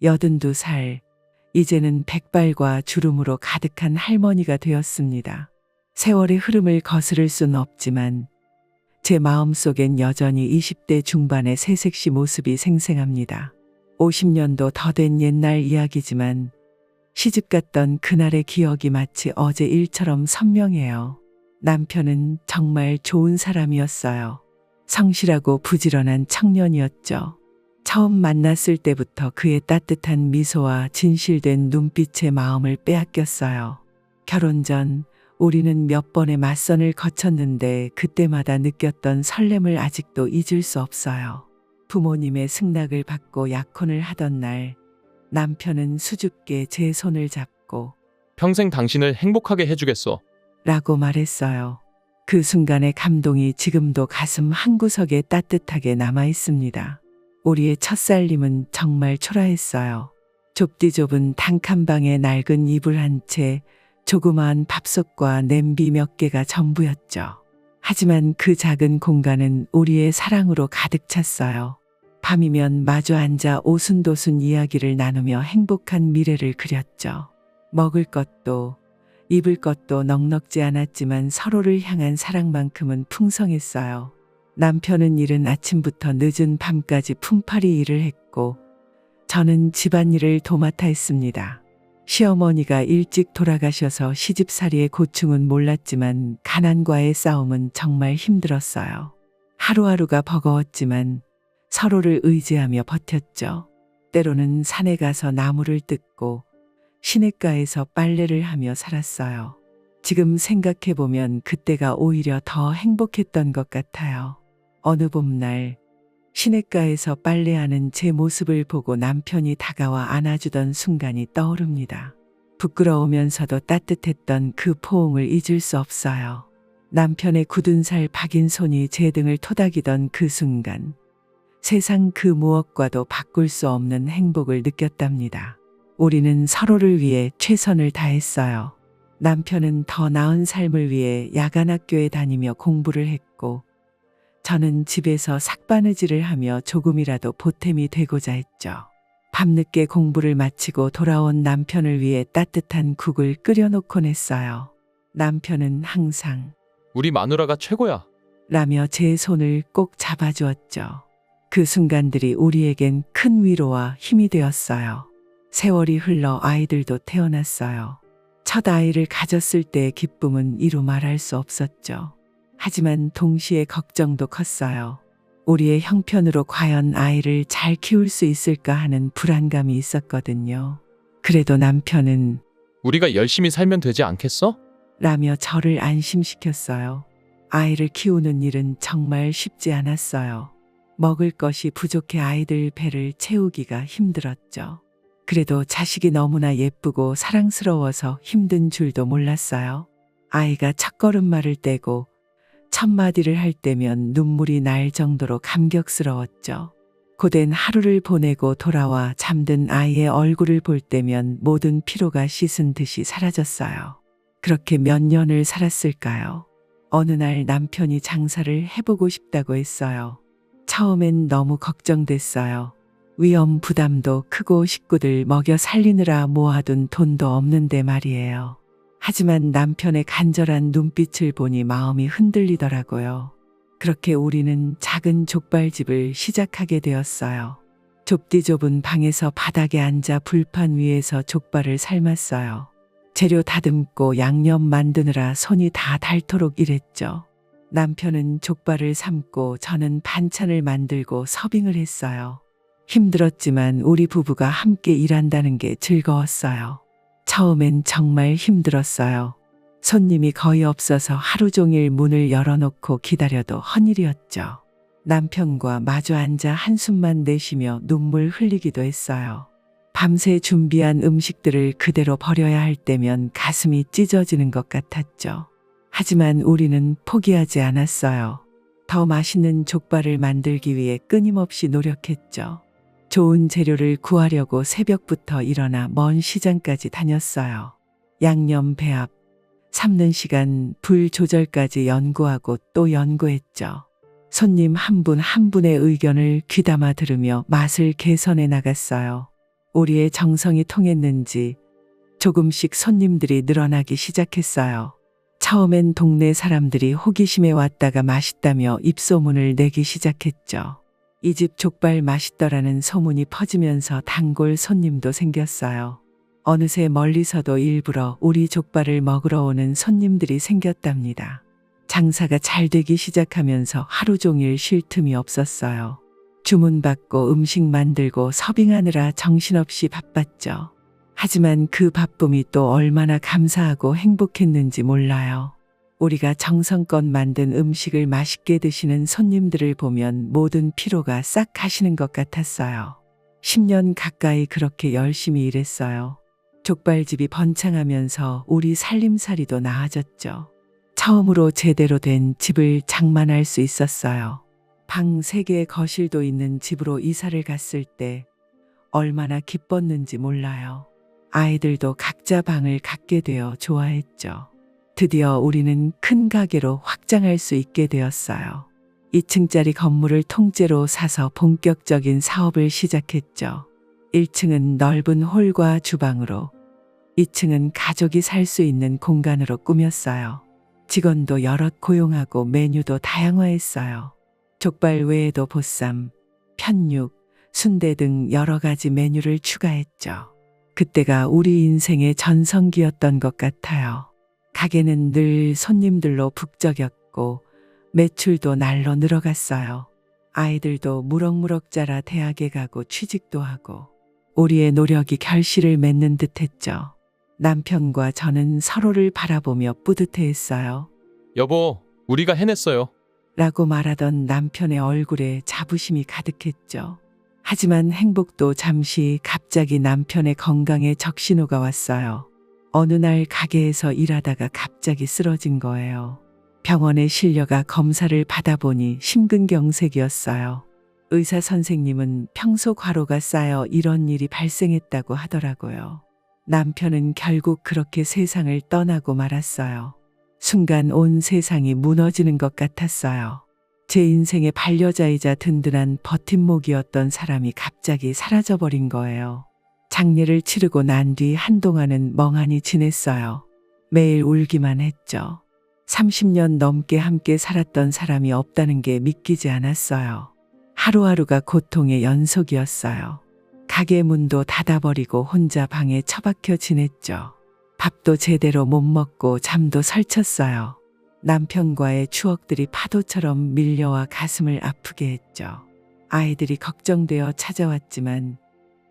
82살, 이제는 백발과 주름으로 가득한 할머니가 되었습니다. 세월의 흐름을 거스를 순 없지만 제 마음속엔 여전히 20대 중반의 새색시 모습이 생생합니다. 50년도 더 된 옛날 이야기지만 시집갔던 그날의 기억이 마치 어제 일처럼 선명해요. 남편은 정말 좋은 사람이었어요. 성실하고 부지런한 청년이었죠. 처음 만났을 때부터 그의 따뜻한 미소와 진실된 눈빛에 마음을 빼앗겼어요. 결혼 전 우리는 몇 번의 맞선을 거쳤는데 그때마다 느꼈던 설렘을 아직도 잊을 수 없어요. 부모님의 승낙을 받고 약혼을 하던 날, 남편은 수줍게 제 손을 잡고 평생 당신을 행복하게 해주겠어. 라고 말했어요. 그 순간의 감동이 지금도 가슴 한구석에 따뜻하게 남아 있습니다. 우리의 첫 살림은 정말 초라했어요. 좁디 좁은 단칸방에 낡은 이불 한 채, 조그마한 밥솥과 냄비 몇 개가 전부였죠. 하지만 그 작은 공간은 우리의 사랑으로 가득 찼어요. 밤이면 마주 앉아 오순도순 이야기를 나누며 행복한 미래를 그렸죠. 먹을 것도 입을 것도 넉넉지 않았지만 서로를 향한 사랑만큼은 풍성했어요. 남편은 이른 아침부터 늦은 밤까지 품팔이 일을 했고 저는 집안일을 도맡아 했습니다. 시어머니가 일찍 돌아가셔서 시집살이의 고충은 몰랐지만 가난과의 싸움은 정말 힘들었어요. 하루하루가 버거웠지만 서로를 의지하며 버텼죠. 때로는 산에 가서 나무를 뜯고 시냇가에서 빨래를 하며 살았어요. 지금 생각해보면 그때가 오히려 더 행복했던 것 같아요. 어느 봄날 시냇가에서 빨래하는 제 모습을 보고 남편이 다가와 안아주던 순간이 떠오릅니다. 부끄러우면서도 따뜻했던 그 포옹을 잊을 수 없어요. 남편의 굳은 살 박인 손이 제 등을 토닥이던 그 순간, 세상 그 무엇과도 바꿀 수 없는 행복을 느꼈답니다. 우리는 서로를 위해 최선을 다했어요. 남편은 더 나은 삶을 위해 야간 학교에 다니며 공부를 했고, 저는 집에서 삭바느질을 하며 조금이라도 보탬이 되고자 했죠. 밤늦게 공부를 마치고 돌아온 남편을 위해 따뜻한 국을 끓여놓곤 했어요. 남편은 항상 우리 마누라가 최고야. 라며 제 손을 꼭 잡아주었죠. 그 순간들이 우리에겐 큰 위로와 힘이 되었어요. 세월이 흘러 아이들도 태어났어요. 첫 아이를 가졌을 때의 기쁨은 이루 말할 수 없었죠. 하지만 동시에 걱정도 컸어요. 우리의 형편으로 과연 아이를 잘 키울 수 있을까 하는 불안감이 있었거든요. 그래도 남편은 우리가 열심히 살면 되지 않겠어? 라며 저를 안심시켰어요. 아이를 키우는 일은 정말 쉽지 않았어요. 먹을 것이 부족해 아이들 배를 채우기가 힘들었죠. 그래도 자식이 너무나 예쁘고 사랑스러워서 힘든 줄도 몰랐어요. 아이가 첫걸음말을 떼고 첫 마디를 할 때면 눈물이 날 정도로 감격스러웠죠. 고된 하루를 보내고 돌아와 잠든 아이의 얼굴을 볼 때면 모든 피로가 씻은 듯이 사라졌어요. 그렇게 몇 년을 살았을까요? 어느 날 남편이 장사를 해보고 싶다고 했어요. 처음엔 너무 걱정됐어요. 위험 부담도 크고 식구들 먹여 살리느라 모아둔 돈도 없는데 말이에요. 하지만 남편의 간절한 눈빛을 보니 마음이 흔들리더라고요. 그렇게 우리는 작은 족발집을 시작하게 되었어요. 좁디 좁은 방에서 바닥에 앉아 불판 위에서 족발을 삶았어요. 재료 다듬고 양념 만드느라 손이 다 닳도록 일했죠. 남편은 족발을 삶고 저는 반찬을 만들고 서빙을 했어요. 힘들었지만 우리 부부가 함께 일한다는 게 즐거웠어요. 처음엔 정말 힘들었어요. 손님이 거의 없어서 하루 종일 문을 열어놓고 기다려도 헛일이었죠. 남편과 마주 앉아 한숨만 내쉬며 눈물 흘리기도 했어요. 밤새 준비한 음식들을 그대로 버려야 할 때면 가슴이 찢어지는 것 같았죠. 하지만 우리는 포기하지 않았어요. 더 맛있는 족발을 만들기 위해 끊임없이 노력했죠. 좋은 재료를 구하려고 새벽부터 일어나 먼 시장까지 다녔어요. 양념 배합, 삶는 시간, 불 조절까지 연구하고 또 연구했죠. 손님 한 분 한 분의 의견을 귀담아 들으며 맛을 개선해 나갔어요. 우리의 정성이 통했는지 조금씩 손님들이 늘어나기 시작했어요. 처음엔 동네 사람들이 호기심에 왔다가 맛있다며 입소문을 내기 시작했죠. 이 집 족발 맛있더라는 소문이 퍼지면서 단골 손님도 생겼어요. 어느새 멀리서도 일부러 우리 족발을 먹으러 오는 손님들이 생겼답니다. 장사가 잘 되기 시작하면서 하루 종일 쉴 틈이 없었어요. 주문받고 음식 만들고 서빙하느라 정신없이 바빴죠. 하지만 그 바쁨이 또 얼마나 감사하고 행복했는지 몰라요. 우리가 정성껏 만든 음식을 맛있게 드시는 손님들을 보면 모든 피로가 싹 가시는 것 같았어요. 10년 가까이 그렇게 열심히 일했어요. 족발집이 번창하면서 우리 살림살이도 나아졌죠. 처음으로 제대로 된 집을 장만할 수 있었어요. 방 3개의 거실도 있는 집으로 이사를 갔을 때 얼마나 기뻤는지 몰라요. 아이들도 각자 방을 갖게 되어 좋아했죠. 드디어 우리는 큰 가게로 확장할 수 있게 되었어요. 2층짜리 건물을 통째로 사서 본격적인 사업을 시작했죠. 1층은 넓은 홀과 주방으로, 2층은 가족이 살 수 있는 공간으로 꾸몄어요. 직원도 여럿 고용하고 메뉴도 다양화했어요. 족발 외에도 보쌈, 편육, 순대 등 여러 가지 메뉴를 추가했죠. 그때가 우리 인생의 전성기였던 것 같아요. 가게는 늘 손님들로 북적였고 매출도 날로 늘어갔어요. 아이들도 무럭무럭 자라 대학에 가고 취직도 하고 우리의 노력이 결실을 맺는 듯했죠. 남편과 저는 서로를 바라보며 뿌듯해했어요. 여보, 우리가 해냈어요. 라고 말하던 남편의 얼굴에 자부심이 가득했죠. 하지만 행복도 잠시 갑자기 남편의 건강에 적신호가 왔어요. 어느 날 가게에서 일하다가 갑자기 쓰러진 거예요. 병원에 실려가 검사를 받아보니 심근경색이었어요. 의사 선생님은 평소 과로가 쌓여 이런 일이 발생했다고 하더라고요. 남편은 결국 그렇게 세상을 떠나고 말았어요. 순간 온 세상이 무너지는 것 같았어요. 제 인생의 반려자이자 든든한 버팀목이었던 사람이 갑자기 사라져버린 거예요. 장례를 치르고 난 뒤 한동안은 멍하니 지냈어요. 매일 울기만 했죠. 30년 넘게 함께 살았던 사람이 없다는 게 믿기지 않았어요. 하루하루가 고통의 연속이었어요. 가게 문도 닫아버리고 혼자 방에 처박혀 지냈죠. 밥도 제대로 못 먹고 잠도 설쳤어요. 남편과의 추억들이 파도처럼 밀려와 가슴을 아프게 했죠. 아이들이 걱정되어 찾아왔지만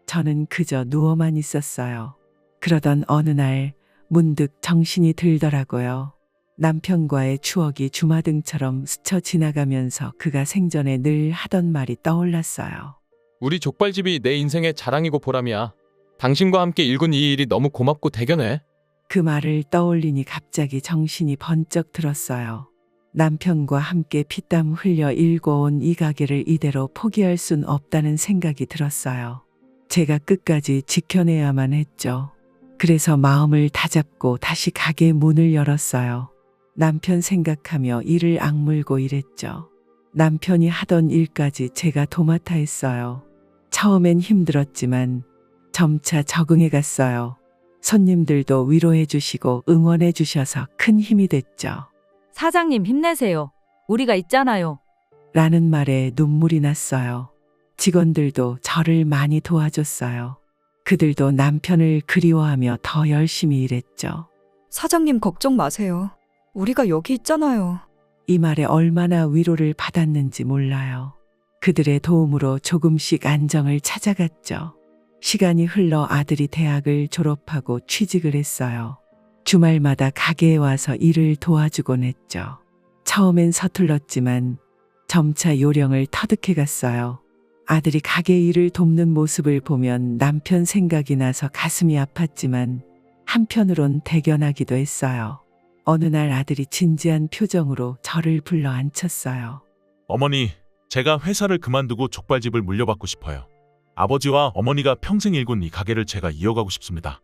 저는 그저 누워만 있었어요. 그러던 어느 날 문득 정신이 들더라고요. 남편과의 추억이 주마등처럼 스쳐 지나가면서 그가 생전에 늘 하던 말이 떠올랐어요. 우리 족발집이 내 인생의 자랑이고 보람이야. 당신과 함께 일군 이 일이 너무 고맙고 대견해. 그 말을 떠올리니 갑자기 정신이 번쩍 들었어요. 남편과 함께 피땀 흘려 일궈온 이 가게를 이대로 포기할 순 없다는 생각이 들었어요. 제가 끝까지 지켜내야만 했죠. 그래서 마음을 다잡고 다시 가게 문을 열었어요. 남편 생각하며 이를 악물고 일했죠. 남편이 하던 일까지 제가 도맡아 했어요. 처음엔 힘들었지만 점차 적응해 갔어요. 손님들도 위로해 주시고 응원해 주셔서 큰 힘이 됐죠. 사장님 힘내세요. 우리가 있잖아요. 라는 말에 눈물이 났어요. 직원들도 저를 많이 도와줬어요. 그들도 남편을 그리워하며 더 열심히 일했죠. 사장님 걱정 마세요. 우리가 여기 있잖아요. 이 말에 얼마나 위로를 받았는지 몰라요. 그들의 도움으로 조금씩 안정을 찾아갔죠. 시간이 흘러 아들이 대학을 졸업하고 취직을 했어요. 주말마다 가게에 와서 일을 도와주곤 했죠. 처음엔 서툴렀지만 점차 요령을 터득해 갔어요. 아들이 가게 일을 돕는 모습을 보면 남편 생각이 나서 가슴이 아팠지만 한편으론 대견하기도 했어요. 어느 날 아들이 진지한 표정으로 저를 불러 앉혔어요. 어머니, 제가 회사를 그만두고 족발집을 물려받고 싶어요. 아버지와 어머니가 평생 일군 이 가게를 제가 이어가고 싶습니다.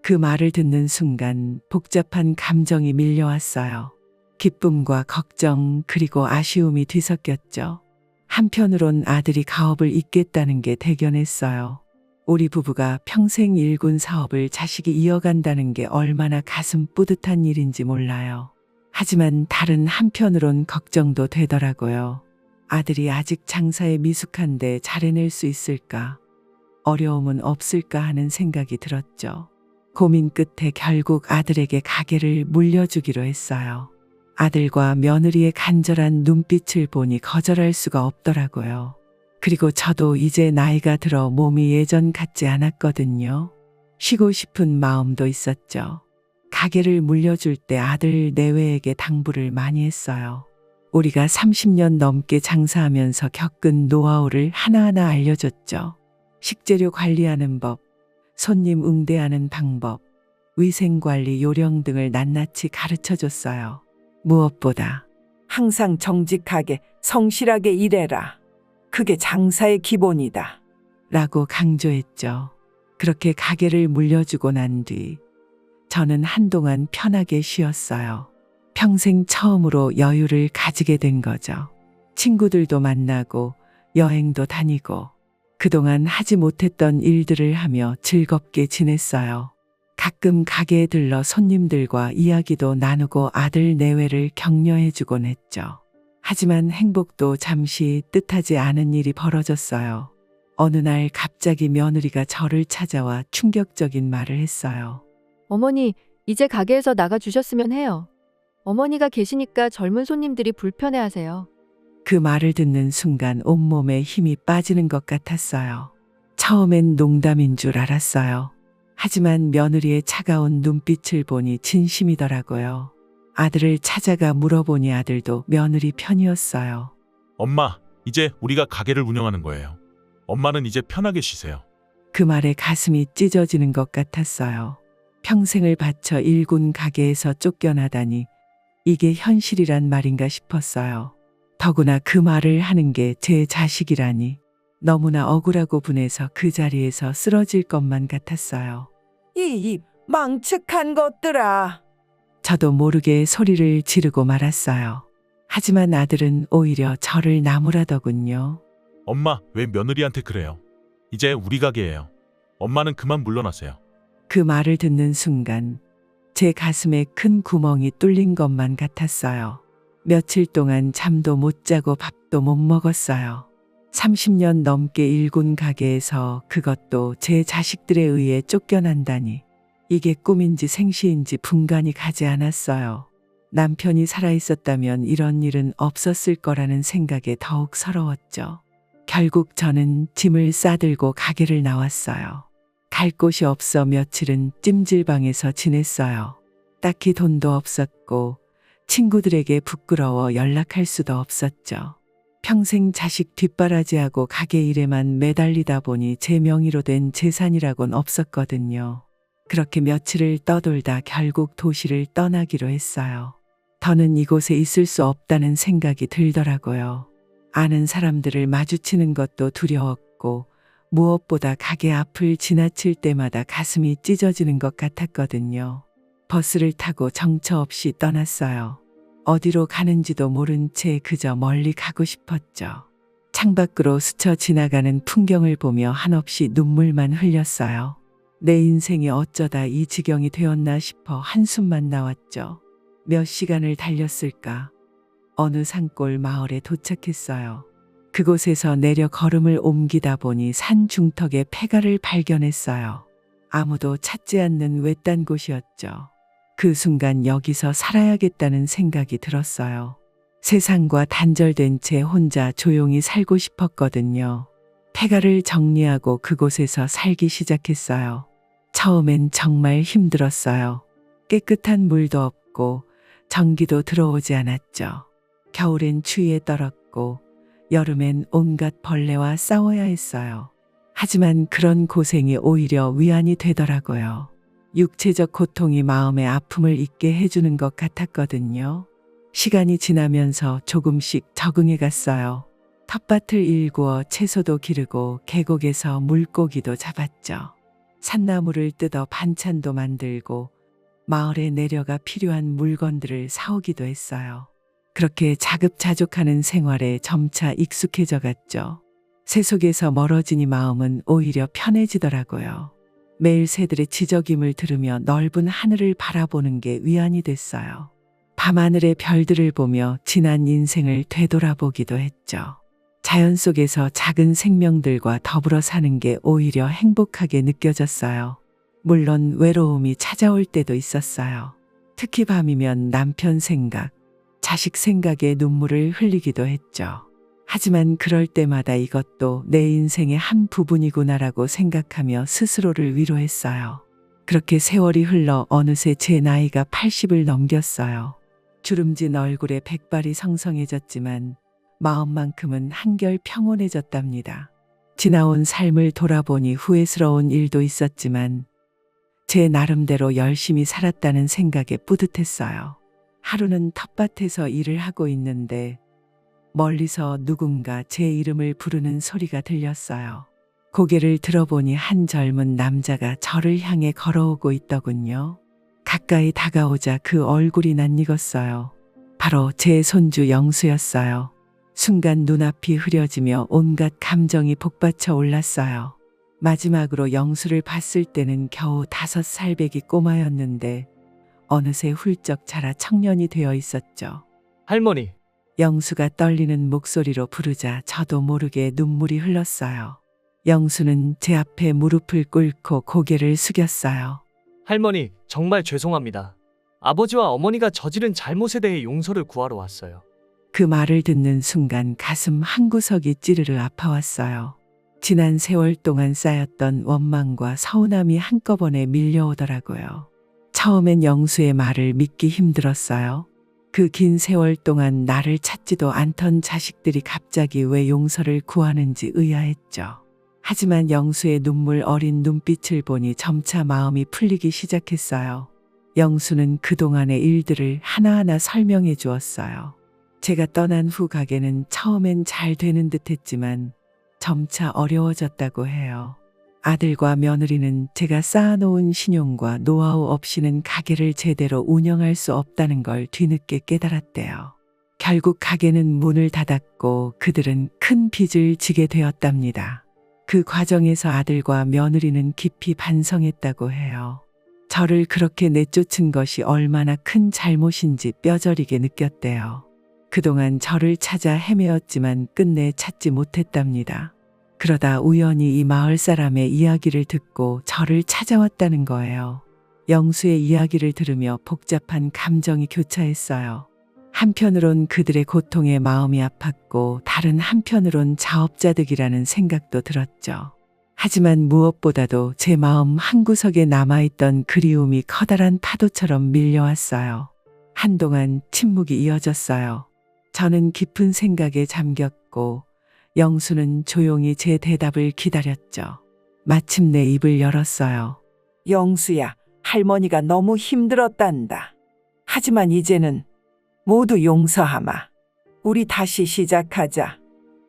그 말을 듣는 순간 복잡한 감정이 밀려왔어요. 기쁨과 걱정 그리고 아쉬움이 뒤섞였죠. 한편으론 아들이 가업을 잇겠다는 게 대견했어요. 우리 부부가 평생 일군 사업을 자식이 이어간다는 게 얼마나 가슴 뿌듯한 일인지 몰라요. 하지만 다른 한편으론 걱정도 되더라고요. 아들이 아직 장사에 미숙한데 잘해낼 수 있을까? 어려움은 없을까 하는 생각이 들었죠. 고민 끝에 결국 아들에게 가게를 물려주기로 했어요. 아들과 며느리의 간절한 눈빛을 보니 거절할 수가 없더라고요. 그리고 저도 이제 나이가 들어 몸이 예전 같지 않았거든요. 쉬고 싶은 마음도 있었죠. 가게를 물려줄 때 아들 내외에게 당부를 많이 했어요. 우리가 30년 넘게 장사하면서 겪은 노하우를 하나하나 알려줬죠. 식재료 관리하는 법, 손님 응대하는 방법, 위생관리 요령 등을 낱낱이 가르쳐줬어요. 무엇보다 항상 정직하게 성실하게 일해라. 그게 장사의 기본이다. 라고 강조했죠. 그렇게 가게를 물려주고 난 뒤 저는 한동안 편하게 쉬었어요. 평생 처음으로 여유를 가지게 된 거죠. 친구들도 만나고 여행도 다니고 그동안 하지 못했던 일들을 하며 즐겁게 지냈어요. 가끔 가게에 들러 손님들과 이야기도 나누고 아들 내외를 격려해주곤 했죠. 하지만 행복도 잠시 뜻하지 않은 일이 벌어졌어요. 어느 날 갑자기 며느리가 저를 찾아와 충격적인 말을 했어요. 어머니, 이제 가게에서 나가주셨으면 해요. 어머니가 계시니까 젊은 손님들이 불편해하세요. 그 말을 듣는 순간 온몸에 힘이 빠지는 것 같았어요. 처음엔 농담인 줄 알았어요. 하지만 며느리의 차가운 눈빛을 보니 진심이더라고요. 아들을 찾아가 물어보니 아들도 며느리 편이었어요. 엄마, 이제 우리가 가게를 운영하는 거예요. 엄마는 이제 편하게 쉬세요. 그 말에 가슴이 찢어지는 것 같았어요. 평생을 바쳐 일군 가게에서 쫓겨나다니 이게 현실이란 말인가 싶었어요. 더구나 그 말을 하는 게 제 자식이라니 너무나 억울하고 분해서 그 자리에서 쓰러질 것만 같았어요. 이 망측한 것들아. 저도 모르게 소리를 지르고 말았어요. 하지만 아들은 오히려 저를 나무라더군요. 엄마, 왜 며느리한테 그래요? 이제 우리 가게예요. 엄마는 그만 물러나세요. 그 말을 듣는 순간 제 가슴에 큰 구멍이 뚫린 것만 같았어요. 며칠 동안 잠도 못 자고 밥도 못 먹었어요. 30년 넘게 일군 가게에서 그것도 제 자식들에 의해 쫓겨난다니 이게 꿈인지 생시인지 분간이 가지 않았어요. 남편이 살아있었다면 이런 일은 없었을 거라는 생각에 더욱 서러웠죠. 결국 저는 짐을 싸들고 가게를 나왔어요. 갈 곳이 없어 며칠은 찜질방에서 지냈어요. 딱히 돈도 없었고 친구들에게 부끄러워 연락할 수도 없었죠. 평생 자식 뒷바라지하고 가게 일에만 매달리다 보니 제 명의로 된 재산이라곤 없었거든요. 그렇게 며칠을 떠돌다 결국 도시를 떠나기로 했어요. 더는 이곳에 있을 수 없다는 생각이 들더라고요. 아는 사람들을 마주치는 것도 두려웠고 무엇보다 가게 앞을 지나칠 때마다 가슴이 찢어지는 것 같았거든요. 버스를 타고 정처 없이 떠났어요. 어디로 가는지도 모른 채 그저 멀리 가고 싶었죠. 창밖으로 스쳐 지나가는 풍경을 보며 한없이 눈물만 흘렸어요. 내 인생이 어쩌다 이 지경이 되었나 싶어 한숨만 나왔죠. 몇 시간을 달렸을까? 어느 산골 마을에 도착했어요. 그곳에서 내려 걸음을 옮기다 보니 산 중턱에 폐가를 발견했어요. 아무도 찾지 않는 외딴 곳이었죠. 그 순간 여기서 살아야겠다는 생각이 들었어요. 세상과 단절된 채 혼자 조용히 살고 싶었거든요. 폐가를 정리하고 그곳에서 살기 시작했어요. 처음엔 정말 힘들었어요. 깨끗한 물도 없고 전기도 들어오지 않았죠. 겨울엔 추위에 떨었고 여름엔 온갖 벌레와 싸워야 했어요. 하지만 그런 고생이 오히려 위안이 되더라고요. 육체적 고통이 마음의 아픔을 잊게 해주는 것 같았거든요. 시간이 지나면서 조금씩 적응해 갔어요. 텃밭을 일구어 채소도 기르고 계곡에서 물고기도 잡았죠. 산나물을 뜯어 반찬도 만들고 마을에 내려가 필요한 물건들을 사오기도 했어요. 그렇게 자급자족하는 생활에 점차 익숙해져 갔죠. 세속에서 멀어지니 마음은 오히려 편해지더라고요. 매일 새들의 지저귐을 들으며 넓은 하늘을 바라보는 게 위안이 됐어요. 밤하늘의 별들을 보며 지난 인생을 되돌아보기도 했죠. 자연 속에서 작은 생명들과 더불어 사는 게 오히려 행복하게 느껴졌어요. 물론 외로움이 찾아올 때도 있었어요. 특히 밤이면 남편 생각, 자식 생각에 눈물을 흘리기도 했죠. 하지만 그럴 때마다 이것도 내 인생의 한 부분이구나라고 생각하며 스스로를 위로했어요. 그렇게 세월이 흘러 어느새 제 나이가 80을 넘겼어요. 주름진 얼굴에 백발이 성성해졌지만 마음만큼은 한결 평온해졌답니다. 지나온 삶을 돌아보니 후회스러운 일도 있었지만 제 나름대로 열심히 살았다는 생각에 뿌듯했어요. 하루는 텃밭에서 일을 하고 있는데 멀리서 누군가 제 이름을 부르는 소리가 들렸어요. 고개를 들어보니 한 젊은 남자가 저를 향해 걸어오고 있더군요. 가까이 다가오자 그 얼굴이 낯익었어요. 바로 제 손주 영수였어요. 순간 눈앞이 흐려지며 온갖 감정이 복받쳐 올랐어요. 마지막으로 영수를 봤을 때는 겨우 5살배기 꼬마였는데 어느새 훌쩍 자라 청년이 되어 있었죠. 할머니, 영수가 떨리는 목소리로 부르자 저도 모르게 눈물이 흘렀어요. 영수는 제 앞에 무릎을 꿇고 고개를 숙였어요. 할머니, 정말 죄송합니다. 아버지와 어머니가 저지른 잘못에 대해 용서를 구하러 왔어요. 그 말을 듣는 순간 가슴 한구석이 찌르르 아파왔어요. 지난 세월 동안 쌓였던 원망과 서운함이 한꺼번에 밀려오더라고요. 처음엔 영수의 말을 믿기 힘들었어요. 그 긴 세월 동안 나를 찾지도 않던 자식들이 갑자기 왜 용서를 구하는지 의아했죠. 하지만 영수의 눈물 어린 눈빛을 보니 점차 마음이 풀리기 시작했어요. 영수는 그동안의 일들을 하나하나 설명해 주었어요. 제가 떠난 후 가게는 처음엔 잘 되는 듯 했지만 점차 어려워졌다고 해요. 아들과 며느리는 제가 쌓아놓은 신용과 노하우 없이는 가게를 제대로 운영할 수 없다는 걸 뒤늦게 깨달았대요. 결국 가게는 문을 닫았고 그들은 큰 빚을 지게 되었답니다. 그 과정에서 아들과 며느리는 깊이 반성했다고 해요. 저를 그렇게 내쫓은 것이 얼마나 큰 잘못인지 뼈저리게 느꼈대요. 그동안 저를 찾아 헤매었지만 끝내 찾지 못했답니다. 그러다 우연히 이 마을 사람의 이야기를 듣고 저를 찾아왔다는 거예요. 영수의 이야기를 들으며 복잡한 감정이 교차했어요. 한편으론 그들의 고통에 마음이 아팠고 다른 한편으론 자업자득이라는 생각도 들었죠. 하지만 무엇보다도 제 마음 한구석에 남아있던 그리움이 커다란 파도처럼 밀려왔어요. 한동안 침묵이 이어졌어요. 저는 깊은 생각에 잠겼고 영수는 조용히 제 대답을 기다렸죠. 마침내 입을 열었어요. 영수야, 할머니가 너무 힘들었단다. 하지만 이제는 모두 용서하마. 우리 다시 시작하자.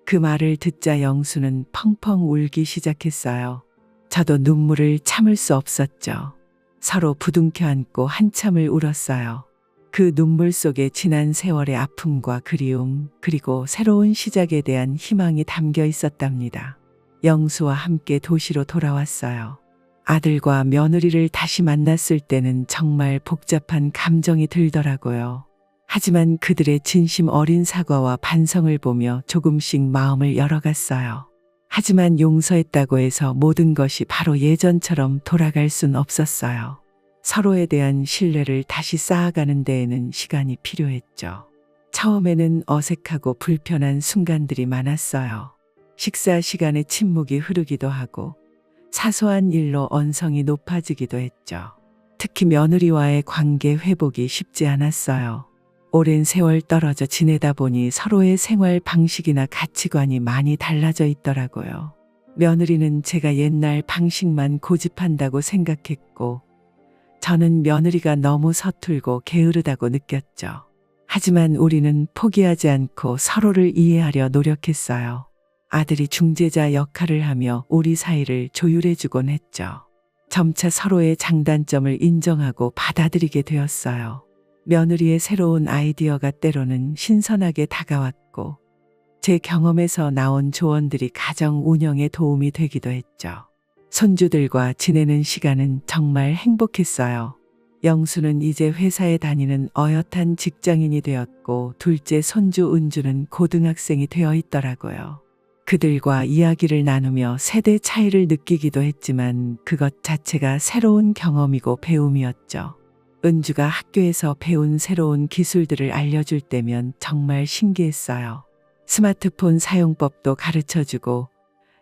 그 말을 듣자 영수는 펑펑 울기 시작했어요. 저도 눈물을 참을 수 없었죠. 서로 부둥켜 안고 한참을 울었어요. 그 눈물 속에 지난 세월의 아픔과 그리움, 그리고 새로운 시작에 대한 희망이 담겨 있었답니다. 영수와 함께 도시로 돌아왔어요. 아들과 며느리를 다시 만났을 때는 정말 복잡한 감정이 들더라고요. 하지만 그들의 진심 어린 사과와 반성을 보며 조금씩 마음을 열어갔어요. 하지만 용서했다고 해서 모든 것이 바로 예전처럼 돌아갈 순 없었어요. 서로에 대한 신뢰를 다시 쌓아가는 데에는 시간이 필요했죠. 처음에는 어색하고 불편한 순간들이 많았어요. 식사 시간에 침묵이 흐르기도 하고 사소한 일로 언성이 높아지기도 했죠. 특히 며느리와의 관계 회복이 쉽지 않았어요. 오랜 세월 떨어져 지내다 보니 서로의 생활 방식이나 가치관이 많이 달라져 있더라고요. 며느리는 제가 옛날 방식만 고집한다고 생각했고 저는 며느리가 너무 서툴고 게으르다고 느꼈죠. 하지만 우리는 포기하지 않고 서로를 이해하려 노력했어요. 아들이 중재자 역할을 하며 우리 사이를 조율해주곤 했죠. 점차 서로의 장단점을 인정하고 받아들이게 되었어요. 며느리의 새로운 아이디어가 때로는 신선하게 다가왔고 제 경험에서 나온 조언들이 가정 운영에 도움이 되기도 했죠. 손주들과 지내는 시간은 정말 행복했어요. 영수는 이제 회사에 다니는 어엿한 직장인이 되었고 둘째 손주 은주는 고등학생이 되어 있더라고요. 그들과 이야기를 나누며 세대 차이를 느끼기도 했지만 그것 자체가 새로운 경험이고 배움이었죠. 은주가 학교에서 배운 새로운 기술들을 알려줄 때면 정말 신기했어요. 스마트폰 사용법도 가르쳐주고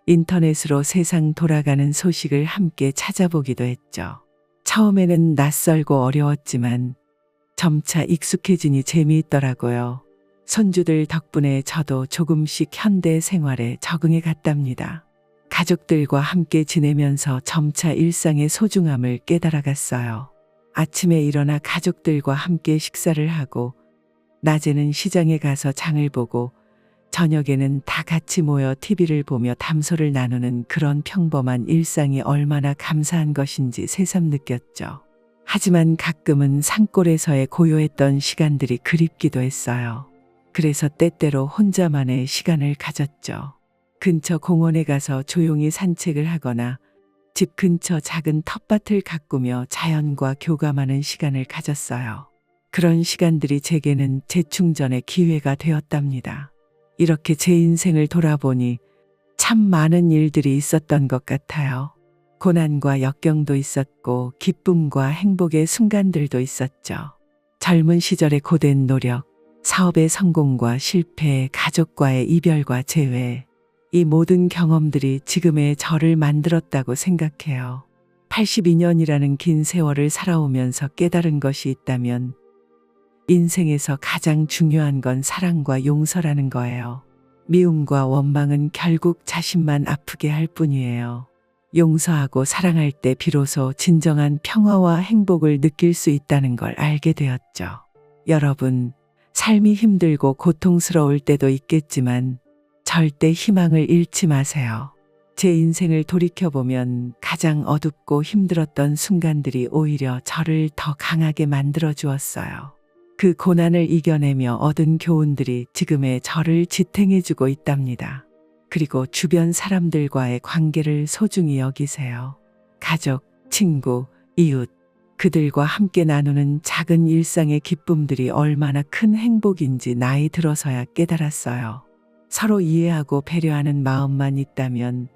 인터넷으로 세상 돌아가는 소식을 함께 찾아보기도 했죠. 처음에는 낯설고 어려웠지만 점차 익숙해지니 재미있더라고요. 손주들 덕분에 저도 조금씩 현대 생활에 적응해 갔답니다. 가족들과 함께 지내면서 점차 일상의 소중함을 깨달아갔어요. 아침에 일어나 가족들과 함께 식사를 하고 낮에는 시장에 가서 장을 보고 저녁에는 다 같이 모여 TV를 보며 담소를 나누는 그런 평범한 일상이 얼마나 감사한 것인지 새삼 느꼈죠. 하지만 가끔은 산골에서의 고요했던 시간들이 그립기도 했어요. 그래서 때때로 혼자만의 시간을 가졌죠. 근처 공원에 가서 조용히 산책을 하거나 집 근처 작은 텃밭을 가꾸며 자연과 교감하는 시간을 가졌어요. 그런 시간들이 제게는 재충전의 기회가 되었답니다. 이렇게 제 인생을 돌아보니 참 많은 일들이 있었던 것 같아요. 고난과 역경도 있었고 기쁨과 행복의 순간들도 있었죠. 젊은 시절의 고된 노력, 사업의 성공과 실패, 가족과의 이별과 재회, 이 모든 경험들이 지금의 저를 만들었다고 생각해요. 82년이라는 긴 세월을 살아오면서 깨달은 것이 있다면 인생에서 가장 중요한 건 사랑과 용서라는 거예요. 미움과 원망은 결국 자신만 아프게 할 뿐이에요. 용서하고 사랑할 때 비로소 진정한 평화와 행복을 느낄 수 있다는 걸 알게 되었죠. 여러분, 삶이 힘들고 고통스러울 때도 있겠지만 절대 희망을 잃지 마세요. 제 인생을 돌이켜보면 가장 어둡고 힘들었던 순간들이 오히려 저를 더 강하게 만들어 주었어요. 그 고난을 이겨내며 얻은 교훈들이 지금의 저를 지탱해주고 있답니다. 그리고 주변 사람들과의 관계를 소중히 여기세요. 가족, 친구, 이웃, 그들과 함께 나누는 작은 일상의 기쁨들이 얼마나 큰 행복인지 나이 들어서야 깨달았어요. 서로 이해하고 배려하는 마음만 있다면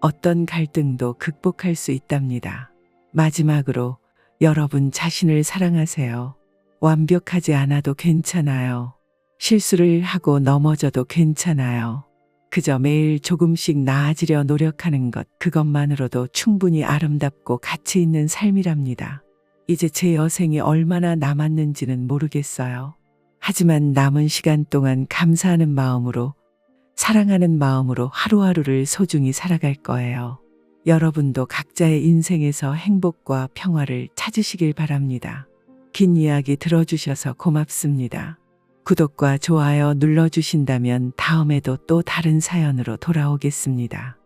어떤 갈등도 극복할 수 있답니다. 마지막으로 여러분 자신을 사랑하세요. 완벽하지 않아도 괜찮아요. 실수를 하고 넘어져도 괜찮아요. 그저 매일 조금씩 나아지려 노력하는 것, 그것만으로도 충분히 아름답고 가치 있는 삶이랍니다. 이제 제 여생이 얼마나 남았는지는 모르겠어요. 하지만 남은 시간 동안 감사하는 마음으로, 사랑하는 마음으로 하루하루를 소중히 살아갈 거예요. 여러분도 각자의 인생에서 행복과 평화를 찾으시길 바랍니다. 긴 이야기 들어주셔서 고맙습니다. 구독과 좋아요 눌러주신다면 다음에도 또 다른 사연으로 돌아오겠습니다.